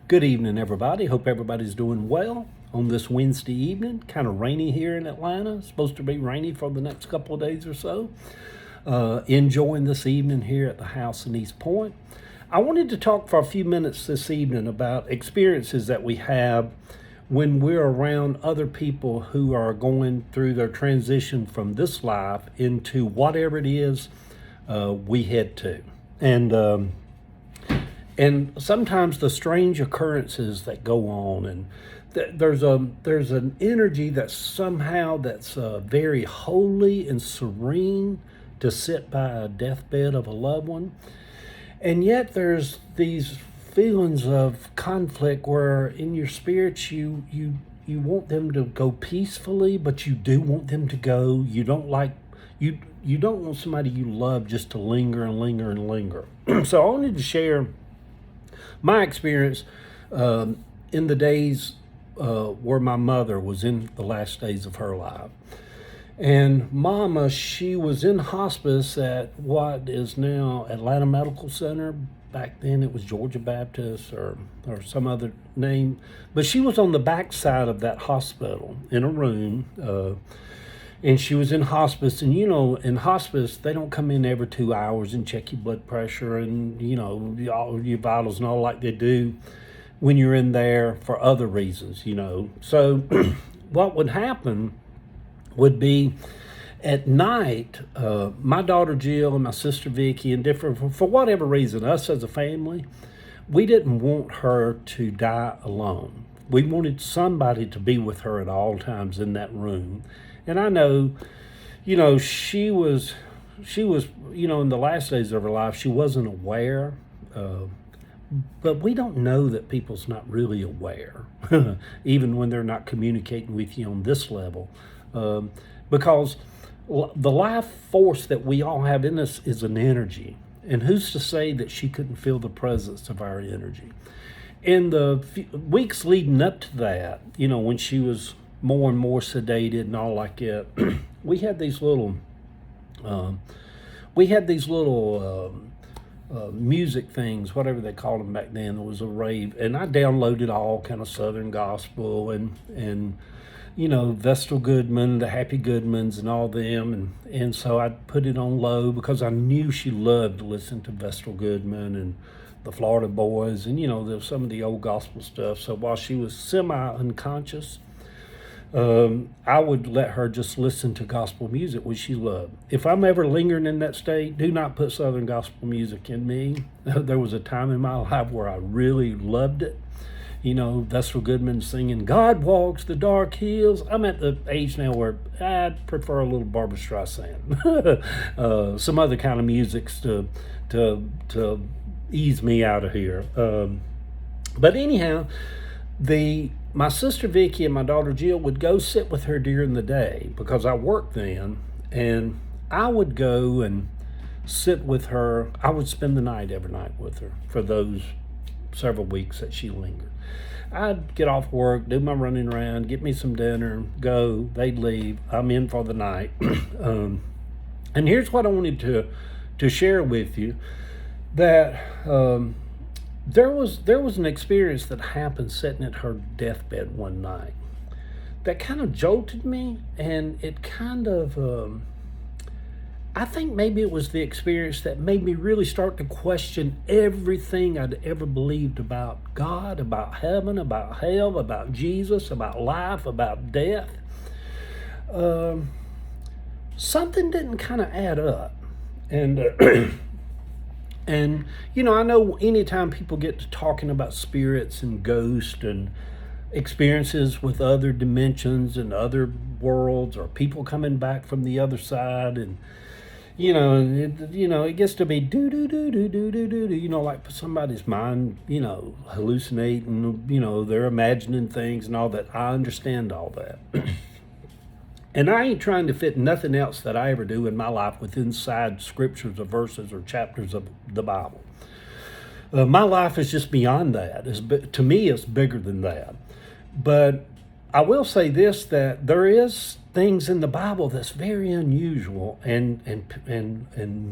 Good evening, everybody. Hope everybody's doing well on this Wednesday evening. Kind of rainy here in Atlanta. It's supposed to be rainy for the next couple of days or so. Enjoying this evening here at the house in East Point. I wanted to talk for a few minutes this evening about experiences that we have when we're around other people who are going through their transition from this life into whatever it is we head to. And sometimes the strange occurrences that go on, and there's an energy that's somehow that's very holy and serene to sit by a deathbed of a loved one, and yet there's these feelings of conflict where in your spirit you want them to go peacefully, but you do want them to go. You don't want somebody you love just to linger and linger and linger. So I wanted to share my experience in the days where my mother was in the last days of her life. And Mama, she was in hospice at what is now Atlanta Medical Center. Back then it was Georgia Baptist or some other name. But she was on the back side of that hospital in a room. And she was in hospice. And, in hospice, they don't come in every 2 hours and check your blood pressure and, all your vitals and all like they do when you're in there for other reasons, So what would happen would be at night, my daughter Jill and my sister Vicky and for whatever reason, us as a family, we didn't want her to die alone. We wanted somebody to be with her at all times in that room. And I know, she was, in the last days of her life, she wasn't aware, but we don't know that people's not really aware, even when they're not communicating with you on this level. Because the life force that we all have in us is an energy. And who's to say that she couldn't feel the presence of our energy? In the weeks leading up to that, when she was more and more sedated and all like that, we had these little music things, whatever they called them back then. It was a rave, and I downloaded all kind of Southern gospel and Vestal Goodman, the Happy Goodmans, and all them, and so I put it on low because I knew she loved to listen to Vestal Goodman and the Florida Boys, and there was some of the old gospel stuff. So while she was semi-unconscious, I would let her just listen to gospel music, which she loved. If I'm ever lingering in that state, do not put Southern gospel music in me. There was a time in my life where I really loved it. Vestal Goodman singing, God walks the dark hills. I'm at the age now where I prefer a little Barbra Streisand. Some other kind of musics to ease me out of here. But anyhow, my sister Vicky and my daughter Jill would go sit with her during the day because I worked then, and I would go and sit with her. I would spend the night every night with her for those several weeks that she lingered. I'd get off work, do my running around, get me some dinner, go, they'd leave, I'm in for the night. And here's what I wanted to share with you, that there was an experience that happened sitting at her deathbed one night that kind of jolted me, and it kind of I think maybe it was the experience that made me really start to question everything I'd ever believed about God, about heaven, about hell, about Jesus, about life, about death. Something didn't kind of add up. And and I know anytime people get to talking about spirits and ghosts and experiences with other dimensions and other worlds, or people coming back from the other side, and it gets to be like somebody's mind, hallucinating, they're imagining things and all that. I understand all that. And I ain't trying to fit nothing else that I ever do in my life with inside scriptures or verses or chapters of the Bible. My life is just beyond that. To me, it's bigger than that. But I will say this, that there is things in the Bible that's very unusual, and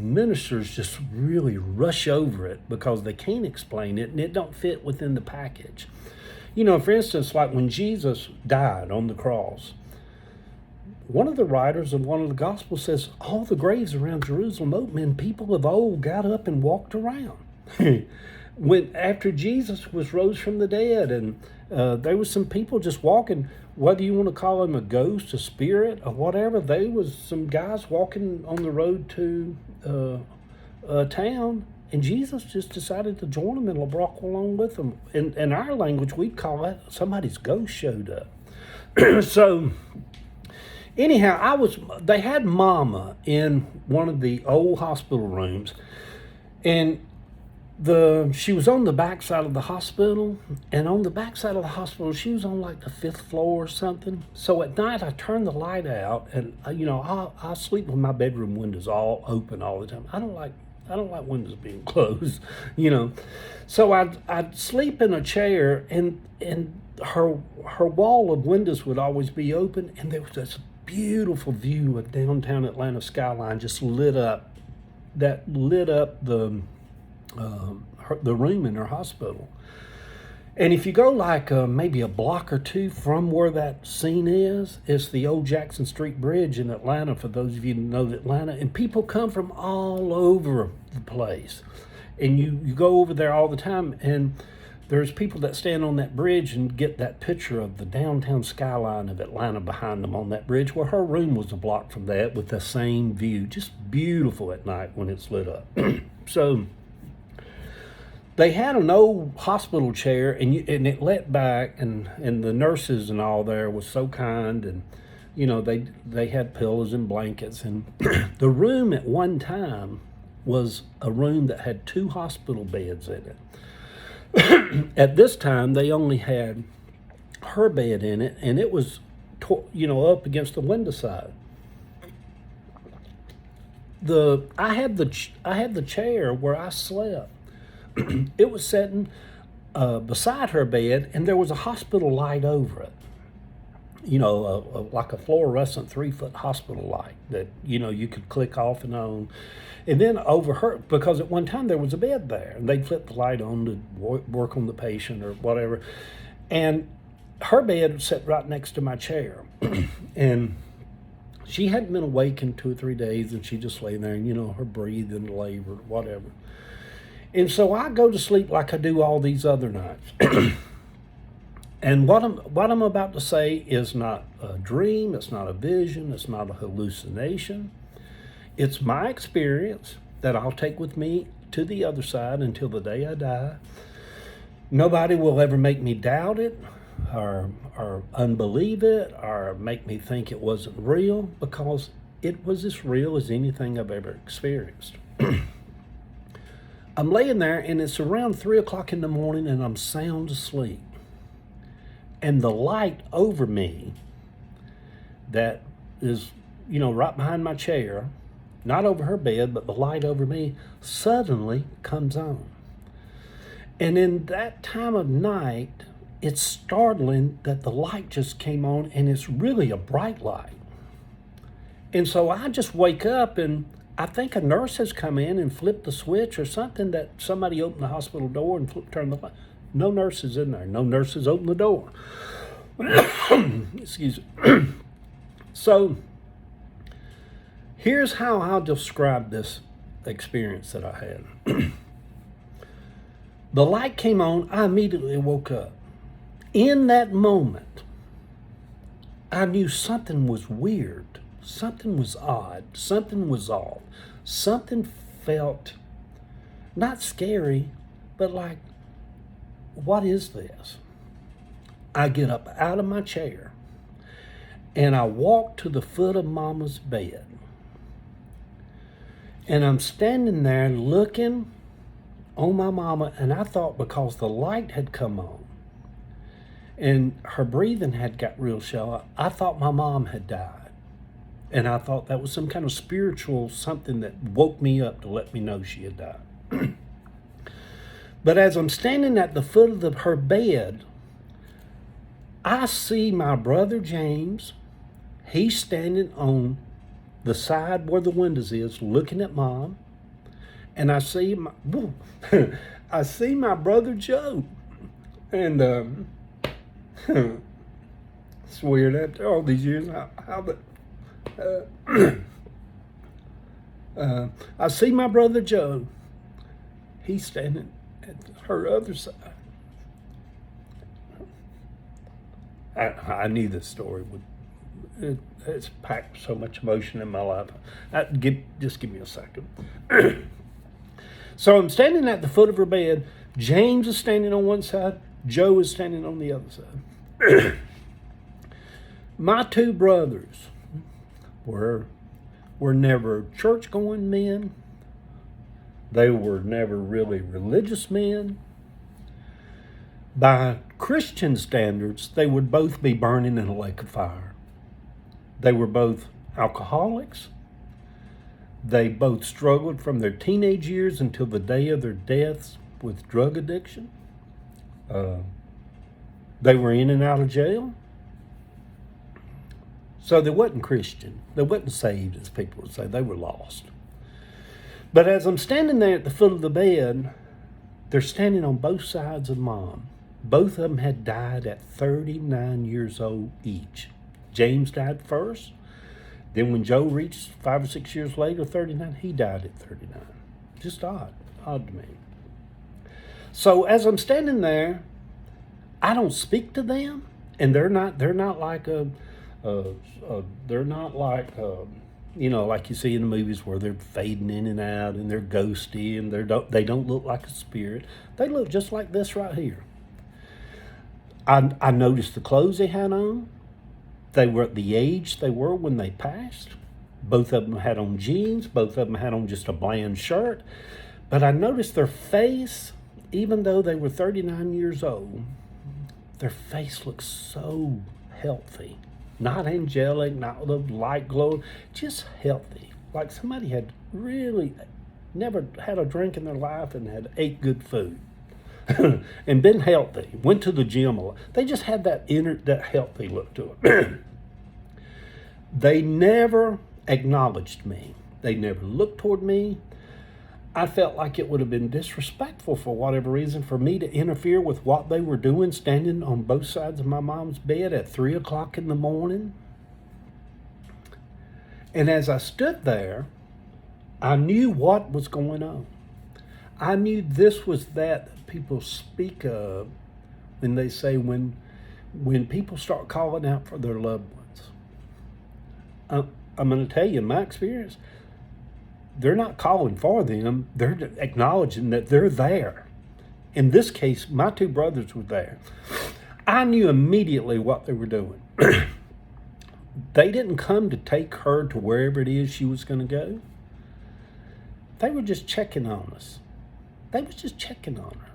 ministers just really rush over it because they can't explain it and it don't fit within the package. You know, for instance, like when Jesus died on the cross, one of the writers of one of the Gospels says all the graves around Jerusalem open and people of old got up and walked around. When after Jesus was rose from the dead, and there was some people just walking, whether you want to call them a ghost, a spirit, or whatever. There was some guys walking on the road to a town, and Jesus just decided to join them and walk along with them. In our language, we'd call that somebody's ghost showed up. So anyhow, they had Mama in one of the old hospital rooms, and she was on the back side of the hospital, and on the back side of the hospital, she was on like the 5th floor or something. So at night, I turned the light out, and I sleep with my bedroom windows all open all the time. I don't like windows being closed, you know. So I'd sleep in a chair, and her wall of windows would always be open, and there was this beautiful view of downtown Atlanta skyline just lit up the room in her hospital. And if you go like maybe a block or two from where that scene is, it's the old Jackson Street Bridge in Atlanta, for those of you who know Atlanta. And people come from all over the place. And you go over there all the time, and there's people that stand on that bridge and get that picture of the downtown skyline of Atlanta behind them on that bridge. Well, her room was a block from that with the same view. Just beautiful at night when it's lit up. So they had an old hospital chair, and it let back, and the nurses and all there was so kind, and they had pillows and blankets, and the room at one time was a room that had 2 hospital beds in it. At this time, they only had her bed in it, and it was up against the window side. I had the chair where I slept. It was sitting beside her bed, and there was a hospital light over it. Like a fluorescent 3-foot hospital light that you could click off and on. And then over her, because at one time there was a bed there, and they'd flip the light on to work on the patient or whatever. And her bed sat right next to my chair. And she hadn't been awake in 2 or 3 days, and she just lay there, and her breathing, labor, whatever. And so I go to sleep like I do all these other nights. And what I'm about to say is not a dream, it's not a vision, it's not a hallucination. It's my experience that I'll take with me to the other side until the day I die. Nobody will ever make me doubt it or unbelieve it or make me think it wasn't real, because it was as real as anything I've ever experienced. I'm laying there, and it's around 3 o'clock in the morning, and I'm sound asleep. And the light over me that is, right behind my chair, not over her bed, but the light over me suddenly comes on. And in that time of night, it's startling that the light just came on, and it's really a bright light. And so I just wake up, and I think a nurse has come in and flipped the switch or something, that somebody opened the hospital door and turned the light. No nurses in there. No nurses opened the door. Excuse me. So here's how I'll describe this experience that I had. The light came on. I immediately woke up. In that moment, I knew something was weird. Something was odd. Something was off. Something felt not scary, but like, what is this? I get up out of my chair, and I walk to the foot of Mama's bed. And I'm standing there looking on my mama, and I thought, because the light had come on and her breathing had got real shallow, I thought my mom had died. And I thought that was some kind of spiritual something that woke me up to let me know she had died. But as I'm standing at the foot of her bed, I see my brother James. He's standing on the side where the windows is, looking at Mom, and I see my I see my brother Joe, and it's weird after all these years I see my brother Joe. He's standing at her other side. I knew this story would. It's packed so much emotion in my life. Just give me a second. So I'm standing at the foot of her bed. James is standing on one side. Joe is standing on the other side. My two brothers were never church-going men. They were never really religious men. By Christian standards, they would both be burning in a lake of fire. They were both alcoholics. They both struggled from their teenage years until the day of their deaths with drug addiction. They were in and out of jail. So they wasn't Christian. They wasn't saved, as people would say. They were lost. But as I'm standing there at the foot of the bed, they're standing on both sides of Mom. Both of them had died at 39 years old each. James died first. Then when Joe reached 5 or 6 years later, 39, he died at 39. Just odd to me. So as I'm standing there, I don't speak to them, and they're not like they're not like like you see in the movies where they're fading in and out and they're ghosty and they don't look like a spirit. They look just like this right here. I noticed the clothes they had on. They were at the age they were when they passed. Both of them had on jeans. Both of them had on just a bland shirt. But I noticed their face, even though they were 39 years old, their face looked so healthy. Not angelic, not the light glow, just healthy. Like somebody had really never had a drink in their life and had ate good food. And been healthy, went to the gym a lot. They just had that healthy look to it. They never acknowledged me. They never looked toward me. I felt like it would have been disrespectful for whatever reason for me to interfere with what they were doing, standing on both sides of my mom's bed at 3 o'clock in the morning. And as I stood there, I knew what was going on. I knew this was that people speak of when they say when people start calling out for their loved ones. I'm going to tell you, in my experience, they're not calling for them. They're acknowledging that they're there. In this case, my two brothers were there. I knew immediately what they were doing. They didn't come to take her to wherever it is she was going to go. They were just checking on us. They was just checking on her.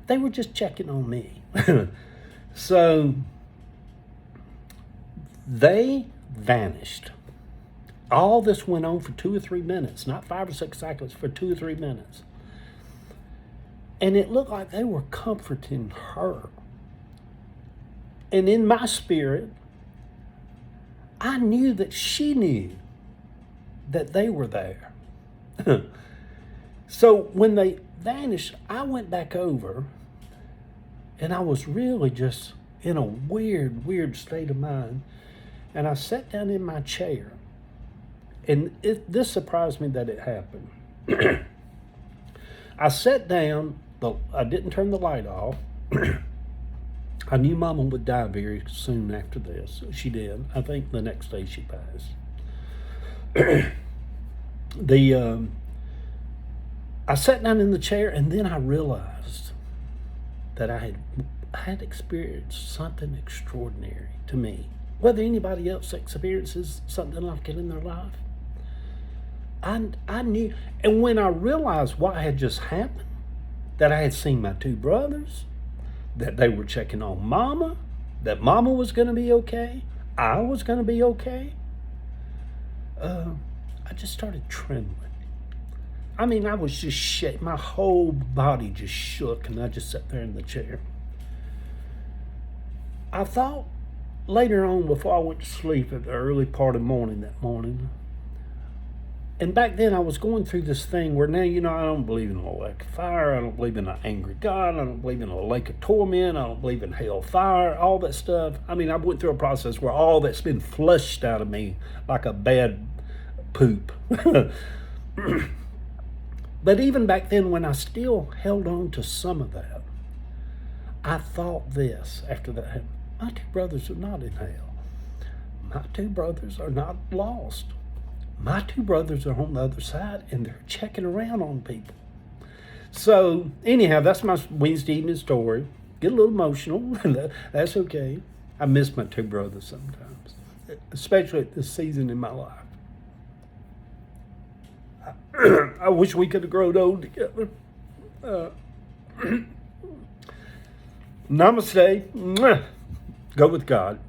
They were just checking on me. So they vanished. All this went on for 2 or 3 minutes, not 5 or 6 seconds, for 2 or 3 minutes. And it looked like they were comforting her. And in my spirit, I knew that she knew that they were there. So when they vanished, I went back over, and I was really just in a weird state of mind. And I sat down in my chair. And this surprised me that it happened. I sat down. I didn't turn the light off. I knew Mama would die very soon after this. She did. I think the next day she passed. I sat down in the chair, and then I realized that I had experienced something extraordinary to me. Whether anybody else experiences something like it in their life, I knew. And when I realized what had just happened, that I had seen my two brothers, that they were checking on Mama, that Mama was going to be okay, I was going to be okay, I just started trembling. I mean, I was just shaking. My whole body just shook, and I just sat there in the chair. I thought later on before I went to sleep at the early part of morning that morning, and back then I was going through this thing where now, I don't believe in a lake of fire. I don't believe in an angry God. I don't believe in a lake of torment. I don't believe in hellfire, all that stuff. I mean, I went through a process where all that's been flushed out of me like a bad poop. But even back then, when I still held on to some of that, I thought this after that happened. My two brothers are not in hell. My two brothers are not lost. My two brothers are on the other side and they're checking around on people. So, anyhow, that's my Wednesday evening story. Get a little emotional, and that's okay. I miss my two brothers sometimes, especially at this season in my life. I wish we could have grown old together. Namaste. Go with God.